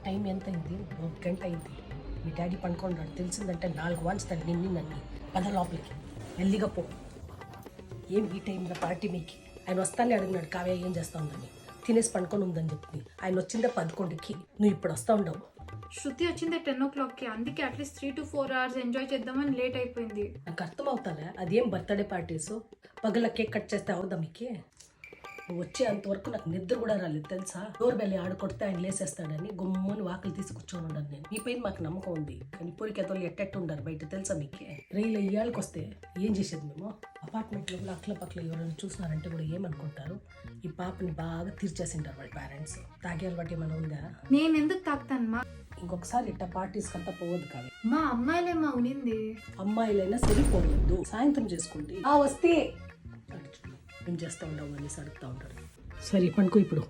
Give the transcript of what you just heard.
Time ఎంత అయింది? 1 గంట అయింది. మీ డాడీ పనుకున్నాడు. తెలిసిందంటే 4 వాంచుతాను నిన్ను నన్ను. పద లోపలికి మెల్లిగా పో. ఏం ఈ టైంలో పార్టీ మీకు? ఆయన వస్తానే అడిగినాడు కావ్య ఏం చేస్తా ఉందని. తినేసి పనుకొని ఉందని చెప్పింది. ఆయన వచ్చిందే 11కి. నువ్వు ఇప్పుడు వస్తా ఉండవు. శృతి వచ్చింది 10 o'clockకి. అందుకే అట్లీస్ట్ 3 to 4 hours ఎంజాయ్ చేద్దామని లేట్ అయిపోయింది. నాకు అర్థం అవుతాలే, అదేం బర్త్డే పార్టీస్ పగల కేక్ కట్ చేస్తే అవుదా మీకు? నువ్వు వచ్చేంతవరకు నాకు నిద్ర కూడా రాలేదు తెలుసా. డోర్ బెల్ ఆడ కొడితే ఆయన లేసేస్తాడని గుమ్మని వాకిలు తీసి కూర్చొని ఉండను నేను. మీ పైన మాకు నమ్మకం ఉంది, కానీ పూరికి ఎతలు ఎట్టెట్టు ఉండరు బయట తెలుసా మీకే. రైలు ఇయ్యాళ్ళకి వస్తే ఏం చేసేది మేము? అపార్ట్మెంట్లో కూడా అట్ల పక్కల ఎవరైనా చూసినారంటే కూడా ఏమనుకుంటారు? ఈ పాపని బాగా తీర్చేసింటారు వాళ్ళ పేరెంట్స్. తాగే అలవాటు ఏమైనా ఉందా? నేను ఎందుకు తాగుతాను మా? ఇంకొకసారి ఇట్లా పార్టీస్ కంతా పోవద్దు కాదు. మా అమ్మాయిలేమా ఉనింది. అమ్మాయిలైనా సరిపోవద్దు, సాయంత్రం చేసుకోండి. వస్తే ఏం చేస్తూ ఉండవు అనేసి అడుగుతూ ఉంటారు. సరే పనుకో ఇప్పుడు.